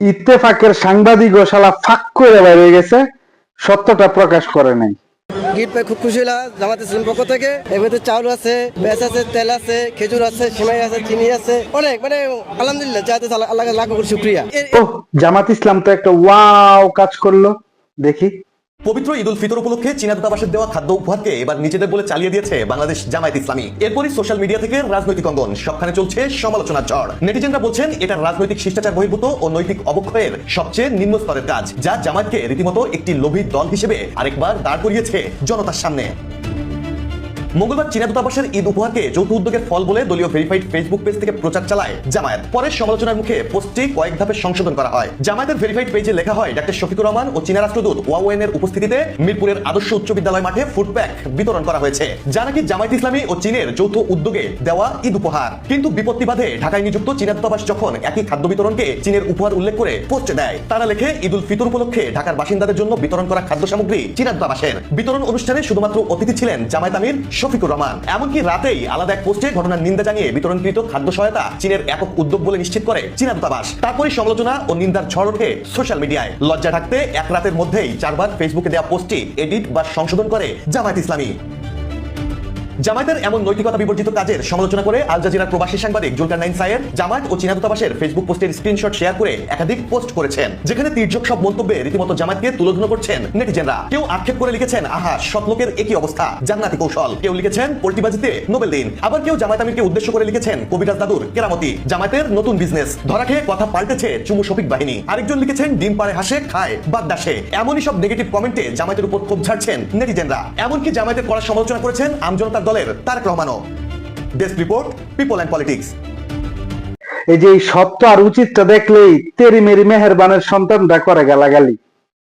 ইত্তেফাকের সাংবাদিক ও শালা ফাঁক করে বাইরে গেছে, সত্যটা প্রকাশ করে নাই। গিফট পেয়ে খুব খুশি হলাম জামাত ইসলাম পক্ষ থেকে। এর মধ্যে চাউল আছে, পেঁয়াজ আছে, তেল আছে, খেজুর আছে, সিমাই আছে, চিনি আছে, অনেক মানে আলহামদুলিল্লাহ যাতে আল্লাহকে লাখ কোটি শুকরিয়া। ও জামাত ইসলাম তো একটা ওয়াও কাজ করলো, দেখি। পবিত্র ঈদ উল ফিতর উপলক্ষে চীনা দূতাবাসের দেওয়া খাদ্য উপহারকে এবার নিজেদের বলে চালিয়ে দিয়েছে বাংলাদেশ জামায়াত ইসলামী। এরপরই সোশ্যাল মিডিয়া থেকে রাজনৈতিক অঙ্গন সবখানে চলছে সমালোচনার ঝড়। নেটিজেনরা বলছেন এটা রাজনৈতিক শিষ্টাচার বহির্ভূত ও নৈতিক অবক্ষয়ের সবচেয়ে নিম্ন স্তরের কাজ, যা জামায়াতকে রীতিমতো একটি লোভী দল হিসেবে আরেকবার দাঁড় করিয়েছে জনতার সামনে। মঙ্গলবার চীনা দূতাবাসের ঈদ উপহারকে যৌথ উদ্যোগের ফল বলে দলীয় ভেরিফাইড ফেসবুক পেজ থেকে প্রচার চালায় জামায়াত। পরে সমালোচনার মুখে পোস্টটি কয়েক ধাপে সংশোধন করা হয়। জামায়াতের ভেরিফাইড পেজে লেখা হয়, ডাক্তার শফিকুর রহমান ও চীনা রাষ্ট্রদূত ওয়াওয়েন এর উপস্থিতিতে মিরপুরের আদর্শ উচ্চ বিদ্যালয় মাঠে ফুড প্যাক বিতরণ করা হয়েছে, যা নাকি জামায়াত ইসলামী ও চীনের যৌথ উদ্যোগে দেওয়া ঈদ উপহার। কিন্তু বিপত্তি বাধে ঢাকায় নিযুক্ত চীনা দূতাবাস যখন একই খাদ্য বিতরণকে চীনের উপহার উল্লেখ করে পোস্টে দেয়। তারা লেখে, ঈদ উল ফিতর উপলক্ষে ঢাকার বাসিন্দাদের জন্য বিতরণ করা খাদ্য সামগ্রী চীনা দূতাবাসের। বিতরণ অনুষ্ঠানে শুধুমাত্র অতিথি ছিলেন জামায়াত আমির শফিকুর রহমান। এমনকি রাতেই আলাদা এক পোস্টে ঘটনার নিন্দা জানিয়ে বিতরণকৃত খাদ্য সহায়তা চীনের একক উদ্যোগ বলে নিশ্চিত করে চীনা দূতাবাস। তারপরে সমালোচনা ও নিন্দার ঝড় ওঠে সোশ্যাল মিডিয়ায়। লজ্জা ঢাকতে এক রাতের মধ্যেই 4 বার ফেসবুকে দেওয়া পোস্টটি এডিট বা সংশোধন করে জামায়াত ইসলামী। জামায়াতের এমন নৈতিকতা বিবর্জিত কাজের সমালোচনা করে আল জাজিরার প্রবাসী সাংবাদিক জুলকারনাইন সায়ের জামায়াত ও চীনা দূতাবাসের ফেসবুক পোস্টের স্ক্রিনশট শেয়ার করে একাধিক পোস্ট করেছেন, যেখানে তির্যক সব মন্তব্যে রীতিমতো জামায়াতকে তুলোধনা করছেন নেটিজেনরা। কেউ আক্ষেপ করে লিখেছেন, আহা সৎলোকের একই অবস্থা, জান্নাতি কৌশল। কেউ লিখেছেন, পোল্টিবাজিতে নোবেল দিন। আবার কেউ জামায়াত আমিরকে উদ্দেশ্য করে লিখেছেন, কবিরাজ দাদুর কেরামতি, জামায়াতের নতুন বিজনেস, ধরা খেয়ে কথা পাল্টেছে চুমু শফিক বাহিনী। আরেকজন লিখেছেন, ডিম পাড়ে হাসে খায় বাগদাসে। এমনই সব নেগেটিভ কমেন্টে জামায়াতের উপর ক্ষোভ ঝাড়ছেন নেটিজেনরা। এমনকি জামায়াতের কড়া সমালোচনা করেছেন আমজনতার দলের Tarique Rahman. Desk report, People and Politics. এই যে সত্য আর উচিতটা দেখলেই তেরি মেরি মেহেরবানের সন্তানরা করে গালাগালি।